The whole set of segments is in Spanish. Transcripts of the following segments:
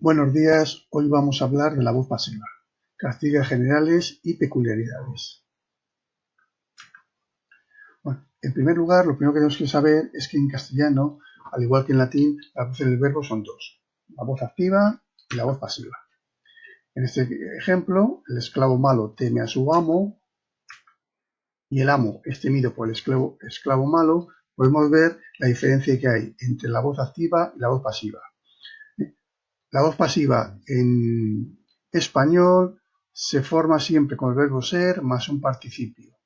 Buenos días, hoy vamos a hablar de la voz pasiva, características generales y peculiaridades. Bueno, en primer lugar, lo primero que tenemos que saber es que en castellano, al igual que en latín, las voces del verbo son dos, la voz activa y la voz pasiva. En este ejemplo, el esclavo malo teme a su amo y el amo es temido por el esclavo malo. Podemos ver la diferencia que hay entre la voz activa y la voz pasiva. La voz pasiva en español se forma siempre con el verbo ser más un participio,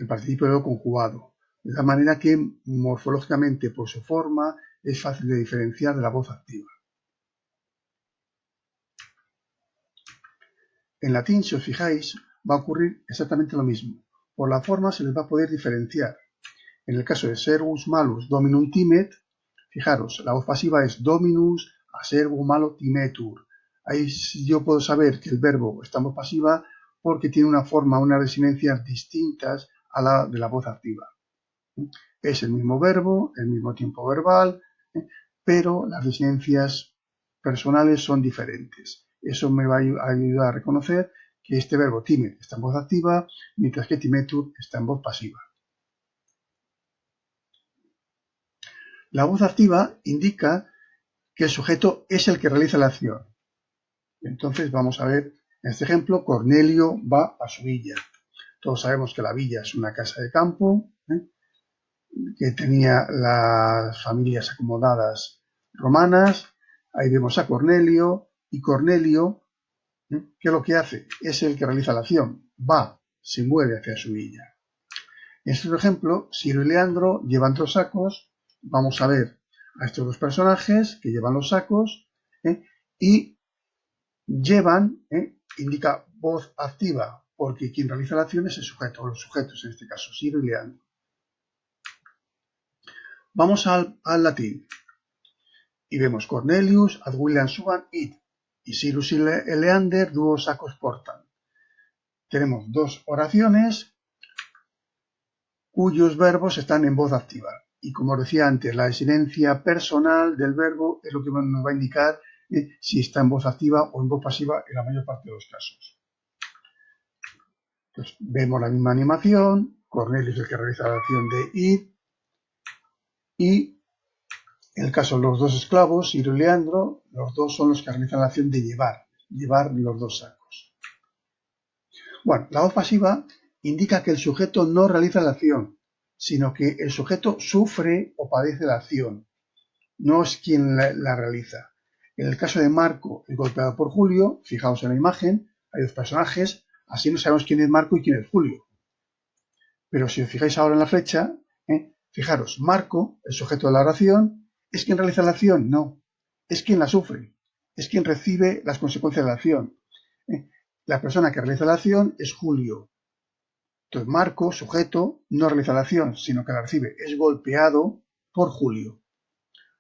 el participio luego conjugado, de la manera que morfológicamente por su forma es fácil de diferenciar de la voz activa. En latín, si os fijáis, va a ocurrir exactamente lo mismo. Por la forma se les va a poder diferenciar. En el caso de servus malus dominum timet, fijaros, la voz pasiva es dominus a servum malo timetur. Ahí yo puedo saber que el verbo está en voz pasiva porque tiene una forma, unas resinencias distintas a la de la voz activa. Es el mismo verbo, el mismo tiempo verbal, pero las resinencias personales son diferentes. Eso me va a ayudar a reconocer que este verbo timet está en voz activa, mientras que timetur está en voz pasiva. La voz activa indica que el sujeto es el que realiza la acción. Entonces vamos a ver, en este ejemplo, Cornelio va a su villa. Todos sabemos que la villa es una casa de campo, que tenía las familias acomodadas romanas. Ahí vemos a Cornelio, y Cornelio, ¿qué es lo que hace? Es el que realiza la acción. Va, se mueve hacia su villa. En este ejemplo, Ciro y Leandro llevan 2 sacos. Vamos a ver a estos 2 personajes que llevan los sacos y llevan, indica voz activa, porque quien realiza la acción es el sujeto, o los sujetos en este caso, Ciro y Leandro. Vamos al latín y vemos Cornelius ad William suban id, y Cyrus y Leander duo sacos portan. Tenemos 2 oraciones cuyos verbos están en voz activa. Y como os decía antes, la desinencia personal del verbo es lo que nos va a indicar si está en voz activa o en voz pasiva en la mayor parte de los casos. Entonces, vemos la misma animación, Cornelius es el que realiza la acción de ir, y en el caso de los 2 esclavos, Ciro y Leandro, los 2 son los que realizan la acción de llevar los 2 sacos. Bueno, la voz pasiva indica que el sujeto no realiza la acción, sino que el sujeto sufre o padece la acción. No es quien la realiza. En el caso de Marco, el golpeado por Julio, fijaos en la imagen, hay 2 personajes, así no sabemos quién es Marco y quién es Julio. Pero si os fijáis ahora en la flecha, fijaros, Marco, el sujeto de la oración, ¿es quien realiza la acción? No, es quien la sufre, es quien recibe las consecuencias de la acción. La persona que realiza la acción es Julio. Entonces Marco, sujeto, no realiza la acción, sino que la recibe, es golpeado por Julio.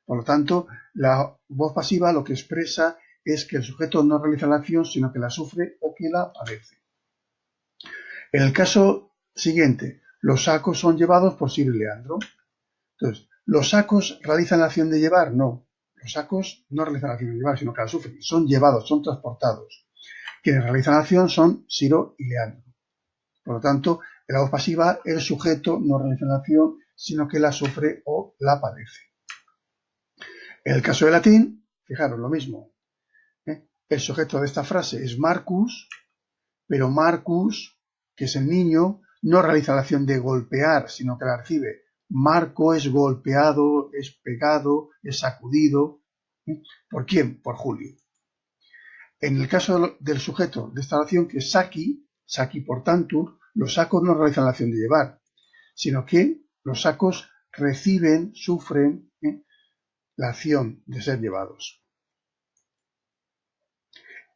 Por lo tanto, la voz pasiva lo que expresa es que el sujeto no realiza la acción, sino que la sufre o que la padece. En el caso siguiente, los sacos son llevados por Ciro y Leandro. Entonces, ¿los sacos realizan la acción de llevar? No. Los sacos no realizan la acción de llevar, sino que la sufren. Son llevados, son transportados. Quienes realizan la acción son Ciro y Leandro. Por lo tanto, en la voz pasiva, el sujeto no realiza la acción, sino que la sufre o la padece. En el caso de latín, fijaros, lo mismo. El sujeto de esta frase es Marcus, pero Marcus, que es el niño, no realiza la acción de golpear, sino que la recibe. Marco es golpeado, es pegado, es sacudido. ¿Por quién? Por Julio. En el caso del sujeto de esta oración, que es Saki portantur, los sacos no realizan la acción de llevar, sino que los sacos reciben, sufren la acción de ser llevados.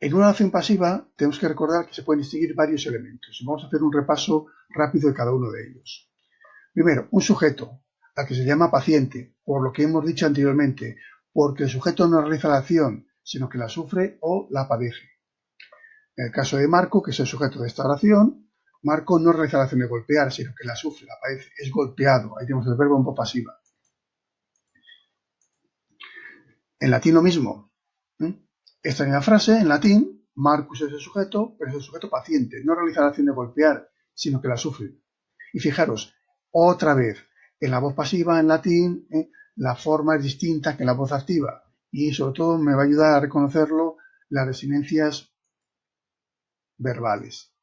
En una oración pasiva tenemos que recordar que se pueden distinguir varios elementos. Vamos a hacer un repaso rápido de cada uno de ellos. Primero, un sujeto, al que se llama paciente, por lo que hemos dicho anteriormente, porque el sujeto no realiza la acción, sino que la sufre o la padece. En el caso de Marco, que es el sujeto de esta oración, Marco no realiza la acción de golpear, sino que la sufre, la padece, es golpeado. Ahí tenemos el verbo en voz pasiva. En latín lo mismo. Esta misma frase, en latín, Marcus es el sujeto, pero es el sujeto paciente. No realiza la acción de golpear, sino que la sufre. Y fijaros, otra vez, en la voz pasiva, en latín, la forma es distinta que en la voz activa. Y sobre todo me va a ayudar a reconocerlo las desinencias verbales.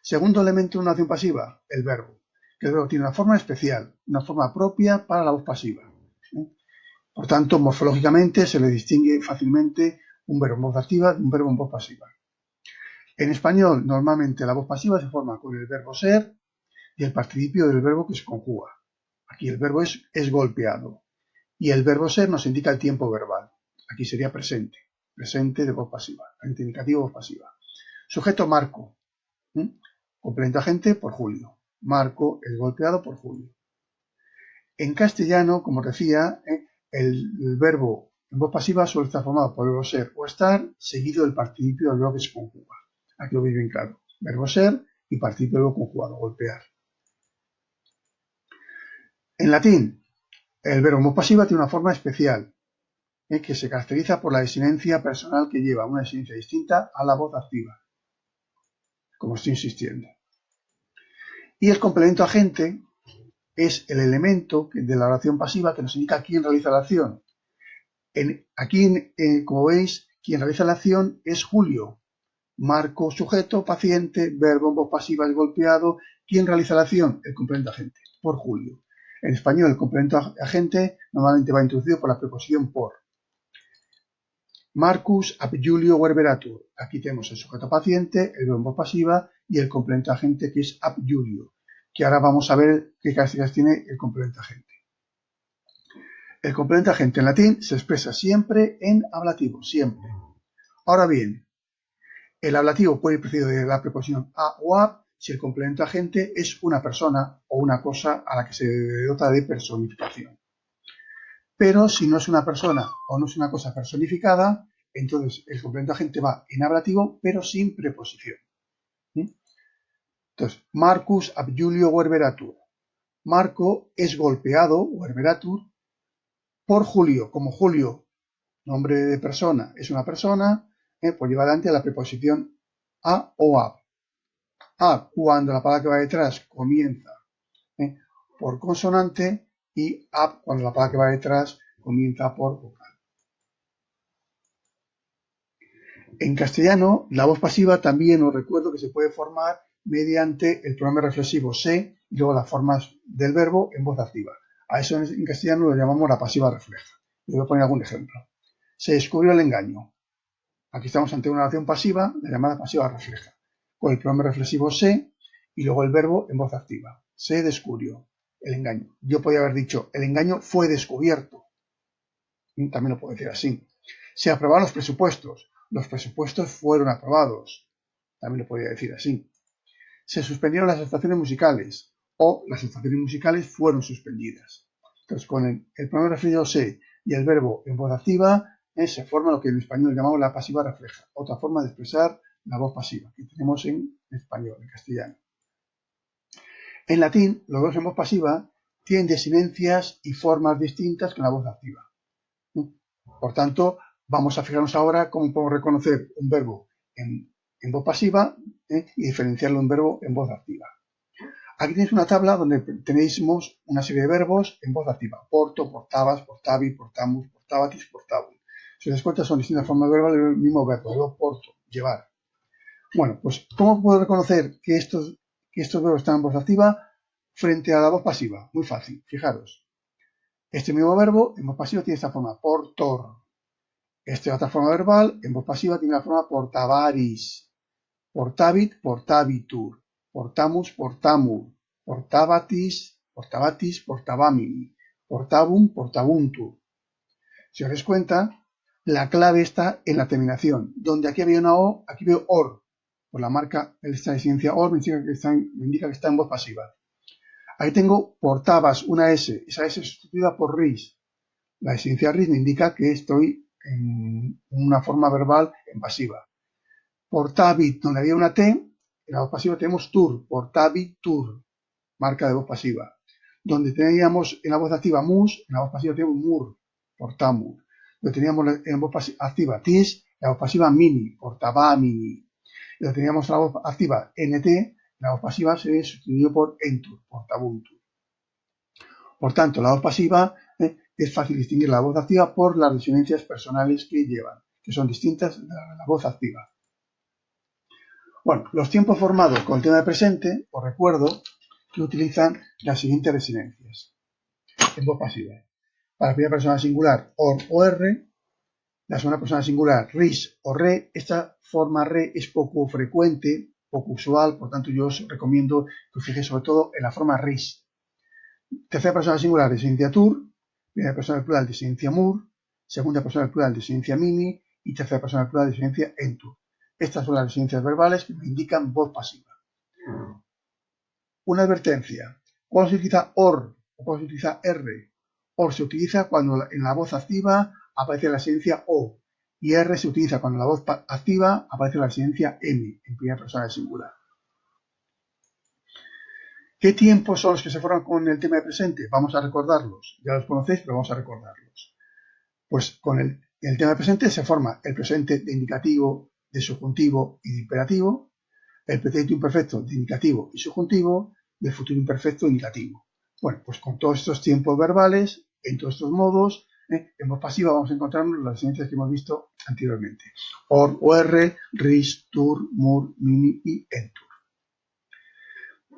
Segundo elemento de una acción pasiva, el verbo. Que el verbo tiene una forma especial, una forma propia para la voz pasiva. Por tanto, morfológicamente se le distingue fácilmente un verbo en voz activa de un verbo en voz pasiva. En español, normalmente la voz pasiva se forma con el verbo ser y el participio del verbo que se conjuga. Aquí el verbo es golpeado y el verbo ser nos indica el tiempo verbal. Aquí sería presente, presente de voz pasiva, indicativo de voz pasiva. Sujeto Marco, complemento agente por Julio. Marco es golpeado por Julio. En castellano, como decía, el verbo en voz pasiva suele estar formado por el verbo ser o estar, seguido del participio del verbo que se conjuga. Aquí lo veis bien claro. Verbo ser y participio del verbo conjugado, golpear. En latín, el verbo en voz pasiva tiene una forma especial, que se caracteriza por la desinencia personal que lleva, una desinencia distinta a la voz activa, como estoy insistiendo. Y el complemento agente es el elemento de la oración pasiva que nos indica quién realiza la acción. Aquí, como veis, quien realiza la acción es Julio. Marco, sujeto, paciente, verbo en voz pasiva es golpeado. ¿Quién realiza la acción? El complemento agente, por Julio. En español, el complemento agente normalmente va introducido por la preposición por. Marcus ab Julio verberatur. Aquí tenemos el sujeto paciente, el verbo en voz pasiva y el complemento agente que es ab Julio, que ahora vamos a ver qué características tiene el complemento agente. El complemento agente en latín se expresa siempre en ablativo, siempre. Ahora bien, el ablativo puede ir precedido de la preposición a o ab si el complemento agente es una persona o una cosa a la que se dota de personificación. Pero si no es una persona o no es una cosa personificada, entonces el complemento agente va en ablativo, pero sin preposición. Entonces, Marcus ab Julio verberatur. Marco es golpeado, verberatur, por Julio. Como Julio, nombre de persona, es una persona, pues lleva adelante la preposición a o ab. A cuando la palabra que va detrás comienza por consonante y ab cuando la palabra que va detrás comienza por vocal. En castellano, la voz pasiva también os recuerdo que se puede formar mediante el pronombre reflexivo se y luego las formas del verbo en voz activa. A eso en castellano lo llamamos la pasiva refleja. Les voy a poner algún ejemplo. Se descubrió el engaño. Aquí estamos ante una oración pasiva, la llamada pasiva refleja, con el pronombre reflexivo se y luego el verbo en voz activa. Se descubrió el engaño. Yo podría haber dicho, el engaño fue descubierto. También lo puedo decir así. Se aprobaron los presupuestos. Los presupuestos fueron aprobados. También lo podría decir así. Se suspendieron las estaciones musicales o las estaciones musicales fueron suspendidas. Entonces, con el pronombre reflexivo se y el verbo en voz activa, se forma lo que en español llamamos la pasiva refleja, otra forma de expresar la voz pasiva que tenemos en español, en castellano. En latín, los verbos en voz pasiva tienen desinencias y formas distintas que en la voz activa. Por tanto, vamos a fijarnos ahora cómo podemos reconocer un verbo en voz pasiva y diferenciarlo de un verbo en voz activa. Aquí tenéis una tabla donde tenéis una serie de verbos en voz activa. Porto, portabas, portavi, portamus, portabatis, portabum. Si os das cuenta, son distintas formas verbales del mismo verbo. Verbo porto, llevar. Bueno, pues ¿cómo puedo reconocer que estos verbos están en voz activa frente a la voz pasiva? Muy fácil, fijaros. Este mismo verbo en voz pasiva tiene esta forma, portor. Esta otra forma verbal en voz pasiva tiene la forma portavaris. Portavit, portavitur. Portamus, portamur. Portabatis, portabatis, portabamini. Portabum, portabuntur. Si os dais cuenta, la clave está en la terminación. Donde aquí había una O, aquí veo OR. Por la marca, esta desinencia OR me indica que está en voz pasiva. Ahí tengo portabas, una S. Esa S es sustituida por RIS. La desinencia RIS me indica que estoy en una forma verbal en pasiva. Portavit, donde había una T, en la voz pasiva tenemos tur, portavitur, marca de voz pasiva. Donde teníamos en la voz activa mus, en la voz pasiva tenemos mur, portamur. Lo teníamos en voz activa tis, la voz pasiva mini, portaba mini. Lo teníamos la voz activa nt, la voz pasiva se sustituyó por entur, portabuntu. Por tanto, la voz pasiva es fácil distinguir la voz activa por las disonancias personales que llevan, que son distintas de la voz activa. Bueno, los tiempos formados con el tema de presente, os recuerdo que utilizan las siguientes desinencias en voz pasiva. Para la primera persona singular, or o r. La segunda persona singular, ris o re. Esta forma re es poco frecuente, poco usual, por tanto yo os recomiendo que os fijéis sobre todo en la forma ris. Tercera persona singular, desinencia tur. Primera persona plural, desinencia mur. Segunda persona plural, desinencia mini. Y tercera persona plural, desinencia entur. Estas son las desinencias verbales que me indican voz pasiva. Una advertencia. ¿Cuándo se utiliza or o cuándo se utiliza r? Or se utiliza cuando en la voz activa aparece la desinencia o, y r se utiliza cuando en la voz activa aparece la desinencia m, en primera persona singular. ¿Qué tiempos son los que se forman con el tema de presente? Vamos a recordarlos. Ya los conocéis, pero vamos a recordarlos. Pues con el tema de presente se forma el presente de indicativo, de subjuntivo y de imperativo, el pretérito imperfecto de indicativo y subjuntivo, y el futuro imperfecto indicativo. Bueno, pues con todos estos tiempos verbales, en todos estos modos, en voz pasiva vamos a encontrarnos las desinencias que hemos visto anteriormente. Or, or, ris, tur, mur, mini y entur.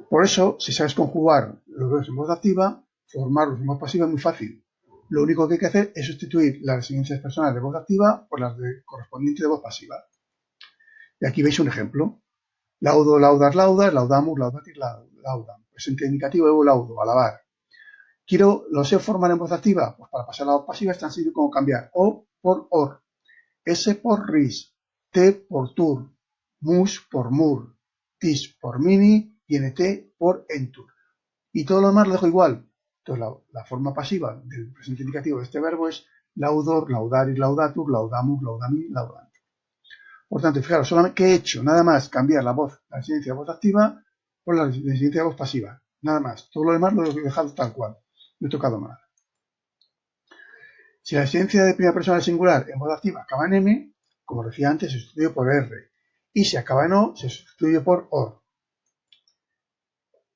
Por eso, si sabes conjugar los verbos en voz activa, formarlos en voz pasiva es muy fácil. Lo único que hay que hacer es sustituir las desinencias personales de voz activa por las correspondientes de voz pasiva. Y aquí veis un ejemplo. Laudo, laudar, laudar, laudamus, laudatis, laudam. Presente indicativo, evo, laudo, alabar. ¿Lo sé formar en voz activa? Pues para pasar a la voz pasiva es tan sencillo como cambiar o por or, s por ris, t por tur, mus por mur, tis por mini y nt por entur. Y todo lo demás lo dejo igual. Entonces la forma pasiva del presente indicativo de este verbo es laudor, laudaris, laudatur, laudamus, laudami, laudant. Por tanto, fijaros, solamente que he hecho nada más cambiar la desinencia de voz activa por la desinencia de voz pasiva. Nada más. Todo lo demás lo he dejado tal cual. No he tocado nada. Si la desinencia de primera persona singular en voz activa acaba en m, como decía antes, se sustituye por r. Y si acaba en o, se sustituye por or.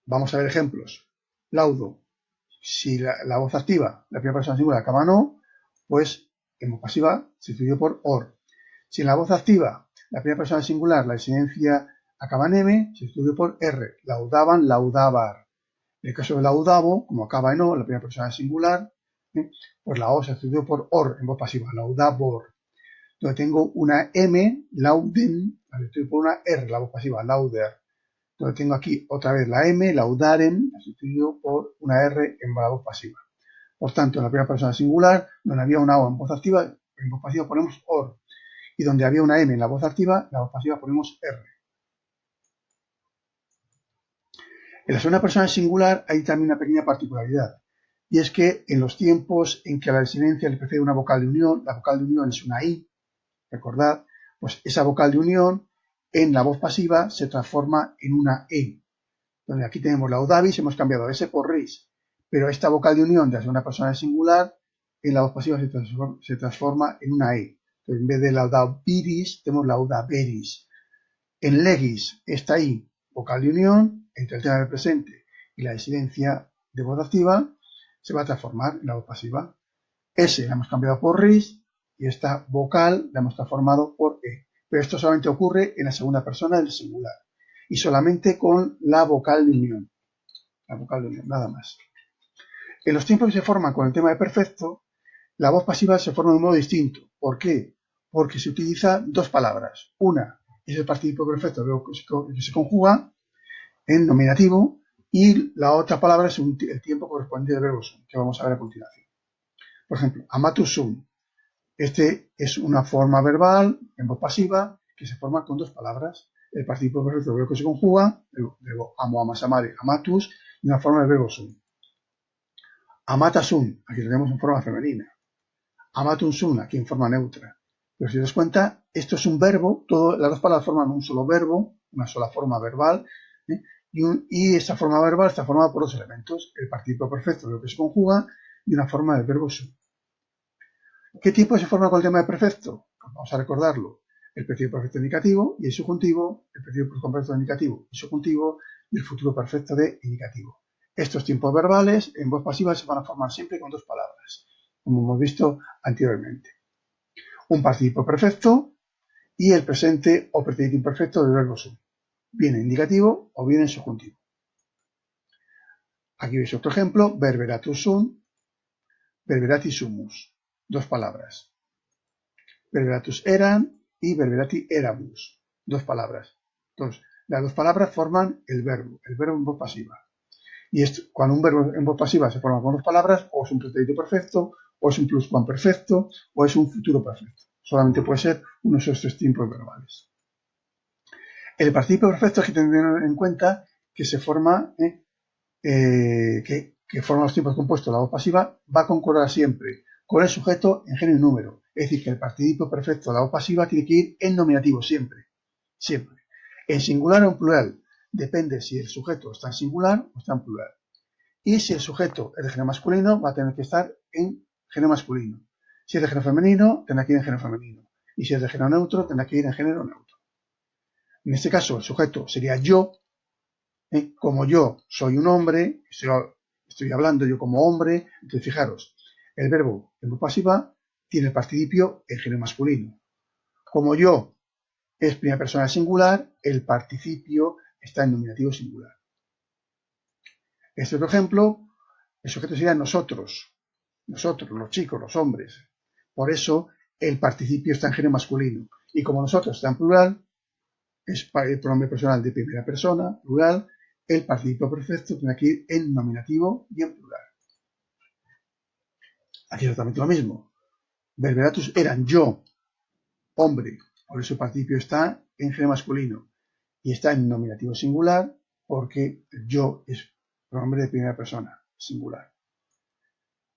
Vamos a ver ejemplos. Laudo. Si la voz activa, la primera persona singular, acaba en o, pues en voz pasiva se sustituye por or. Si en la voz activa, la primera persona singular, la desinencia acaba en m, se sustituye por r. Laudaban, laudabar. En el caso de laudabo, como acaba en o, la primera persona singular, pues la o se sustituye por or en voz pasiva, laudabor. Entonces tengo una m, lauden, la sustituyo por una r, la voz pasiva, lauder. Entonces tengo aquí otra vez la m, laudaren, la sustituyo por una r en la voz pasiva. Por tanto, en la primera persona singular, donde había una o en voz activa, en voz pasiva ponemos or. Y donde había una m en la voz activa, la voz pasiva ponemos r. En la segunda persona singular hay también una pequeña particularidad. Y es que en los tiempos en que a la desinencia le precede una vocal de unión, la vocal de unión es una i, recordad, pues esa vocal de unión en la voz pasiva se transforma en una e. Donde aquí tenemos laudavis, hemos cambiado s por ris, pero esta vocal de unión de la segunda persona singular en la voz pasiva se transforma en una e. Entonces, en vez de laudabiris tenemos laudaberis. En legis, esta i, vocal de unión entre el tema del presente y la desinencia de voz activa, se va a transformar en la voz pasiva. S la hemos cambiado por ris y esta vocal la hemos transformado por e. Pero esto solamente ocurre en la segunda persona del singular y solamente con la vocal de unión. La vocal de unión, nada más. En los tiempos que se forman con el tema de perfecto, la voz pasiva se forma de un modo distinto. ¿Por qué? Porque se utilizan dos palabras. Una es el participo perfecto que se conjuga en nominativo y la otra palabra es el tiempo correspondiente del verbo sum, que vamos a ver a continuación. Por ejemplo, amatus sum. Este es una forma verbal en voz pasiva que se forma con dos palabras. El participo perfecto del verbo que se conjuga, luego amo, amas, amare, amatus, y una forma del verbo sum. Amatasum, aquí lo tenemos en forma femenina. Amatum sum, aquí en forma neutra. Pero si os das cuenta, esto es un verbo, las dos palabras forman un solo verbo, una sola forma verbal, y esta forma verbal está formada por dos elementos, el participo perfecto, lo que se conjuga, y una forma del verbo sum. ¿Qué tiempo se forma con el tema de perfecto? Pues vamos a recordarlo. El presente perfecto indicativo y el subjuntivo, el presente perfecto indicativo y subjuntivo y el futuro perfecto de indicativo. Estos tiempos verbales en voz pasiva se van a formar siempre con dos palabras, como hemos visto anteriormente. Un participio perfecto y el presente o pretérito imperfecto del verbo sum, bien en indicativo o bien en subjuntivo. Aquí veis otro ejemplo, verberatus sum, verberati sumus, dos palabras. Verberatus eran y verberati eramus, dos palabras. Entonces, las dos palabras forman el verbo en voz pasiva. Y esto, cuando un verbo en voz pasiva se forma con dos palabras, o es un pretérito perfecto, o es un pluscuamperfecto, o es un futuro perfecto. Solamente puede ser uno de esos tres tiempos verbales. El participio perfecto hay que tener en cuenta que se forma, que forma los tiempos compuestos. La voz pasiva va a concordar siempre con el sujeto en género y número. Es decir, que el participio perfecto de la voz pasiva tiene que ir en nominativo siempre. Siempre. En singular o en plural. Depende si el sujeto está en singular o está en plural. Y si el sujeto es de género masculino, va a tener que estar en género masculino. Si es de género femenino, tendrá que ir en género femenino. Y si es de género neutro, tendrá que ir en género neutro. En este caso, el sujeto sería yo. Como yo soy un hombre, estoy hablando yo como hombre, entonces fijaros, el verbo en voz pasiva tiene el participio en género masculino. Como yo es primera persona singular, el participio está en nominativo singular. Este otro ejemplo, el sujeto sería nosotros, los chicos, los hombres. Por eso el participio está en género masculino. Y como nosotros está en plural, es el pronombre personal de primera persona, plural, el participio perfecto tiene que ir en nominativo y en plural. Aquí es exactamente lo mismo. Verberatus eran yo, hombre, por eso el participio está en género masculino y está en nominativo singular porque el yo es pronombre de primera persona, singular.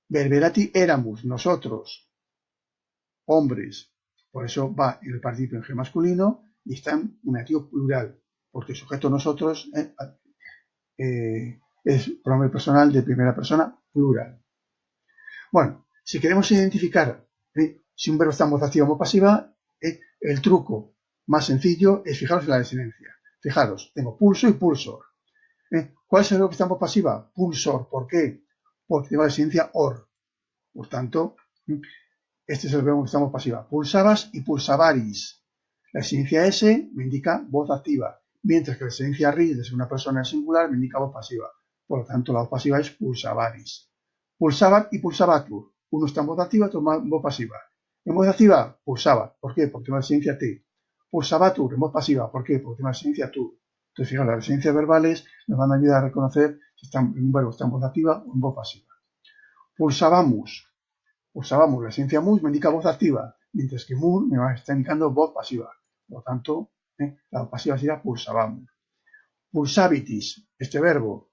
Verberati eramus, nosotros, hombres, por eso va en el participio en género masculino y está en nominativo plural, porque el sujeto nosotros es pronombre personal de primera persona plural. Bueno, si queremos identificar si un verbo está en voz activa o voz pasiva, el truco más sencillo es fijaros en la desinencia. Fijaros, tengo pulso y pulsor. ¿Cuál es el verbo que está en voz pasiva? Pulsor. ¿Por qué? Porque tengo la desinencia or. Por tanto, este es el verbo que está en voz pasiva. Pulsabas y pulsabaris. La desinencia S me indica voz activa, mientras que la desinencia ris de ser una persona singular me indica voz pasiva. Por lo tanto, la voz pasiva es pulsabaris. Pulsaban y pulsabatur. Uno está en voz activa, otro en voz pasiva. En voz activa, pulsaba. ¿Por qué? Porque tiene la desinencia T. Pulsabatur en voz pasiva. ¿Por qué? Porque tiene la desinencia tu. Entonces, fijaos, las desinencias verbales nos van a ayudar a reconocer si un verbo está en voz activa o en voz pasiva. Pulsábamos. Pulsábamos, la desinencia mus me indica voz activa, mientras que mus me está indicando voz pasiva. Por lo tanto, la voz pasiva sería pulsábamos. Pulsabitis, este verbo.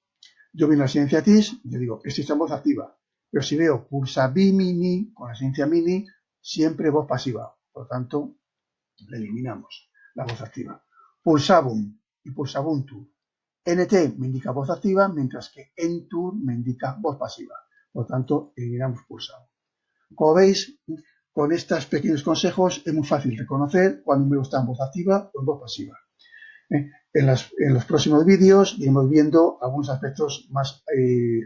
Yo veo la desinencia tis, yo digo, este está en voz activa. Pero si veo pulsabimini, con la desinencia mini, siempre voz pasiva. Por lo tanto, le eliminamos la voz activa. Pulsabum y pulsabuntur. NT me indica voz activa, mientras que entur me indica voz pasiva. Por lo tanto, eliminamos pulsabum. Como veis, con estos pequeños consejos es muy fácil reconocer cuando un verbo está en voz activa o en voz pasiva. En los próximos vídeos iremos viendo algunos aspectos más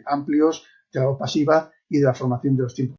amplios de la voz pasiva y de la formación de los tiempos.